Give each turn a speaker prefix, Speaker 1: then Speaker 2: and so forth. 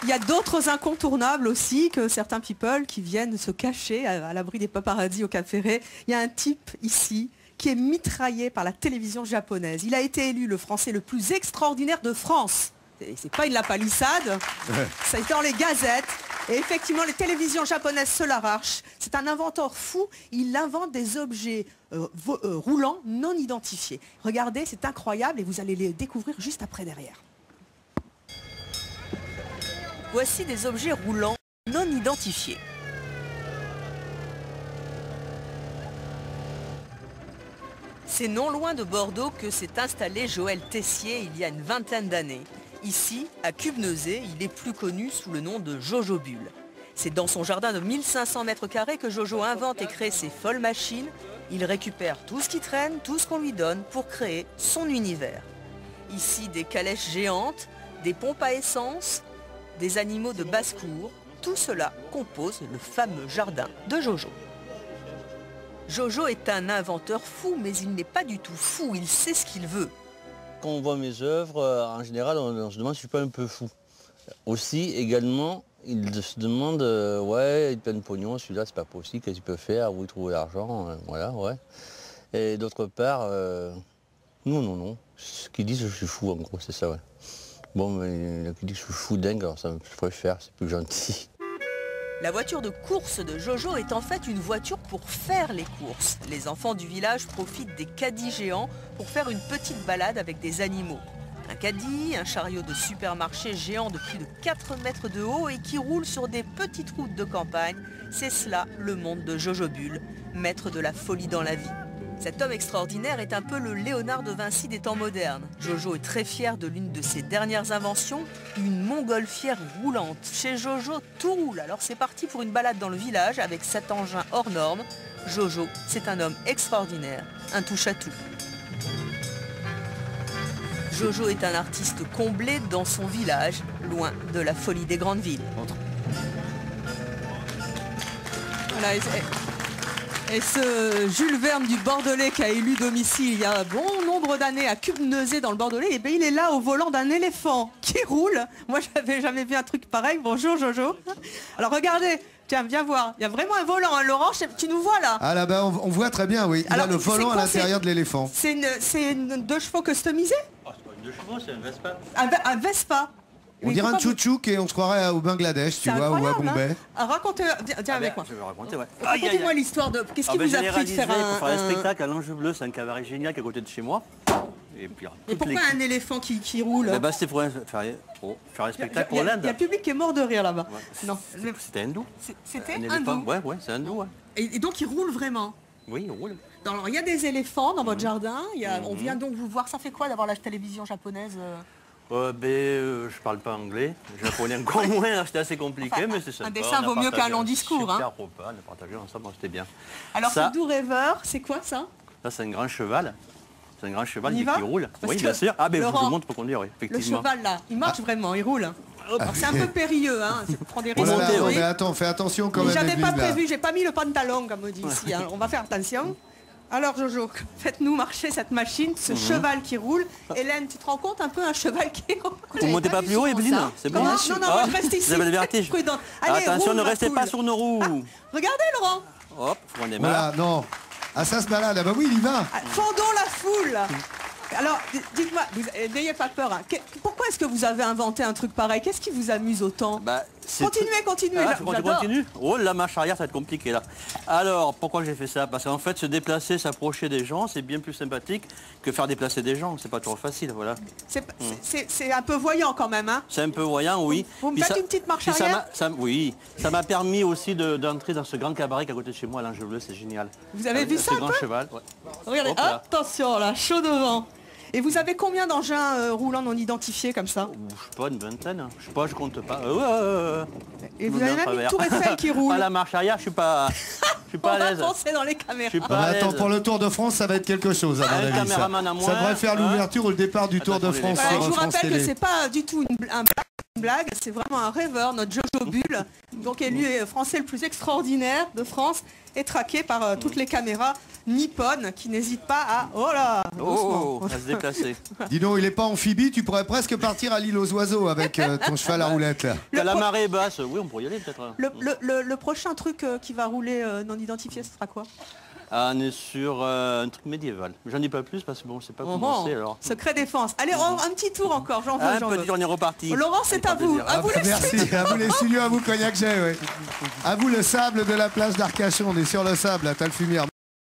Speaker 1: il y a d'autres incontournables aussi que certains people qui viennent se cacher à l'abri des paparazzis au Cap Ferret. Il y a un type ici qui est mitraillé par la télévision japonaise. Il a été élu le Français le plus extraordinaire de France. C'est pas une lapalissade, ça est dans les gazettes. Et effectivement, les télévisions japonaises se l'arrachent. C'est un inventeur fou. Il invente des objets roulants non identifiés. Regardez, c'est incroyable et vous allez les découvrir juste après derrière. Voici des objets roulants non identifiés. C'est non loin de Bordeaux que s'est installé Joël Tessier il y a une vingtaine d'années. Ici, à Cubnezet, il est plus connu sous le nom de Jojo Bull. C'est dans son jardin de 1500 mètres carrés que Jojo invente et crée ses folles machines. Il récupère tout ce qui traîne, tout ce qu'on lui donne pour créer son univers. Ici, des calèches géantes, des pompes à essence, des animaux de basse-cour. Tout cela compose le fameux jardin de Jojo. Jojo est un inventeur fou, mais il n'est pas du tout fou, il sait ce qu'il veut.
Speaker 2: Quand on voit mes œuvres, en général, on se demande si je suis pas un peu fou. Aussi, également, ils se demandent, ouais, il plein de pognon, celui-là, c'est pas possible, qu'est-ce qu'il peut faire, où il trouve l'argent, voilà, ouais. Et d'autre part, non. Ce qu'ils disent, je suis fou, en gros, c'est ça, ouais. Bon, mais il y en a qui disent que je suis fou dingue, alors ça me ferait faire, c'est plus gentil.
Speaker 1: La voiture de course de Jojo est en fait une voiture pour faire les courses. Les enfants du village profitent des caddies géants pour faire une petite balade avec des animaux. Un caddie, un chariot de supermarché géant de plus de 4 mètres de haut et qui roule sur des petites routes de campagne, c'est cela le monde de Jojo Bull, maître de la folie dans la vie. Cet homme extraordinaire est un peu le Léonard de Vinci des temps modernes. Jojo est très fier de l'une de ses dernières inventions, une montgolfière roulante. Chez Jojo, tout roule, alors c'est parti pour une balade dans le village avec cet engin hors norme. Jojo, c'est un homme extraordinaire, un touche-à-tout. Jojo est un artiste comblé dans son village, loin de la folie des grandes villes. Voilà, et ce Jules Verne du Bordelais qui a élu domicile il y a bon nombre d'années à Cubnezet dans le Bordelais, et bien il est là au volant d'un éléphant qui roule. Moi j'avais jamais vu un truc pareil. Bonjour Jojo. Alors regardez, tiens, viens voir. Il y a vraiment un volant, hein, Laurent, tu nous vois là?
Speaker 3: Ah là-bas, on voit très bien, oui. Il a le volant à l'intérieur de l'éléphant.
Speaker 1: C'est une 2 chevaux customisée?
Speaker 2: Oh, c'est pas une 2 chevaux, c'est un Vespa.
Speaker 1: Un Vespa.
Speaker 3: On dirait un tchouchouk et on se croirait au Bangladesh, tu vois, ou à Bombay.
Speaker 1: Hein. Racontez, viens avec moi.
Speaker 2: Je vais raconter, ouais.
Speaker 1: Racontez-moi l'histoire de... Qu'est-ce qui vous a pris de faire
Speaker 2: pour faire un spectacle à l'Ange Bleu, c'est un cabaret génial qui est à côté de chez moi.
Speaker 1: Et pourquoi un éléphant qui roule?
Speaker 2: C'était pour faire un spectacle pour l'Inde.
Speaker 1: Il y a le public qui est mort de rire là-bas.
Speaker 2: Ouais. Non. C'était hindou.
Speaker 1: C'était hindou?
Speaker 2: Ouais, c'est hindou. Ouais.
Speaker 1: Et donc il roule vraiment?
Speaker 2: Oui, il roule.
Speaker 1: Alors il y a des éléphants dans votre jardin. On vient donc vous voir. Ça fait quoi d'avoir la télévision japonaise?
Speaker 2: Je parle pas anglais, japonais encore moins, c'était assez compliqué, mais c'est sympa.
Speaker 1: Un dessin vaut mieux qu'un long discours.
Speaker 2: Super repas, on a partagé ensemble, c'était bien.
Speaker 1: Alors ce doux rêveur, c'est quoi ça?
Speaker 2: Ça c'est un grand cheval. C'est un grand cheval qui roule. Oui, bien sûr. Ah ben je vous montre pour conduire, oui, effectivement.
Speaker 1: Le cheval là, il marche vraiment, il roule. C'est un peu périlleux, hein. Prend des risques.
Speaker 3: Mais attends, fais attention quand même.
Speaker 1: J'avais pas prévu, j'ai pas mis le pantalon comme on dit ici. Hein. On va faire attention. Alors Jojo, faites-nous marcher cette machine, ce cheval qui roule. Hélène, tu te rends compte un peu un cheval qui roule?
Speaker 2: Vous montez pas plus haut, Evelyne? C'est bon.
Speaker 1: Non, je reste ici.
Speaker 2: Vous avez le vertige.
Speaker 1: Allez,
Speaker 2: attention, ne restez pas sur nos roues.
Speaker 1: Regardez Laurent.
Speaker 2: Hop, on démarre.
Speaker 3: Voilà, non. Ah ça se balade, ah bah oui, il y va.
Speaker 1: Fendons la foule. Alors, dites-moi, n'ayez pas peur. Hein. Pourquoi est-ce que vous avez inventé un truc pareil? Qu'est-ce qui vous amuse autant? Continuez.
Speaker 2: Ah, continue. Oh, la marche arrière, ça va être compliqué là. Alors, pourquoi j'ai fait ça? Parce qu'en fait, se déplacer, s'approcher des gens, c'est bien plus sympathique que faire déplacer des gens. C'est pas toujours facile, voilà.
Speaker 1: C'est un peu voyant quand même, hein?
Speaker 2: C'est un peu voyant, oui.
Speaker 1: Vous me faites une petite marche arrière?
Speaker 2: Oui. Ça m'a permis aussi d'entrer dans ce grand cabaret qui est à côté de chez moi, à l'Ange Bleu, c'est génial.
Speaker 1: Vous avez vu ça?
Speaker 2: Ce grand cheval, ouais.
Speaker 1: Regardez, attention là, chaud devant. Et vous avez combien d'engins roulants non identifiés comme ça?
Speaker 2: Je sais pas, une vingtaine. Je sais pas, je compte pas.
Speaker 1: Et vous avez même une tour Eiffel qui roule.
Speaker 2: À la marche arrière, je suis pas à l'aise.
Speaker 1: On va penser dans les caméras.
Speaker 3: Attends, pour le Tour de France, ça va être quelque chose à mon avis. Ça devrait faire l'ouverture ou le départ du Tour de France.
Speaker 1: Je vous rappelle que c'est pas du tout un blague. blague, c'est vraiment un rêveur, notre Jojo Bull, donc élu français le plus extraordinaire de France, est traqué par toutes les caméras nippones qui n'hésitent pas à... Oh là,
Speaker 2: Oh, à se déplacer.
Speaker 3: Dis donc, il est pas amphibie, tu pourrais presque partir à l'île aux oiseaux avec ton cheval à roulette là.
Speaker 2: Quand la marée est basse, oui, on pourrait y aller peut-être.
Speaker 1: Le prochain truc qui va rouler non identifié, ce sera quoi?
Speaker 2: Ah, on est sur un truc médiéval. J'en dis pas plus parce que bon, je sais pas comment c'est alors.
Speaker 1: Secret défense. Allez, un petit tour encore, j'en veux.
Speaker 2: Un petit, on est reparti.
Speaker 1: Laurent, c'est à vous. À vous les
Speaker 3: Merci, à vous les studios, à vous Cognac J, ouais. À vous le sable de la plage d'Arcachon, on est sur le sable à Talfumière.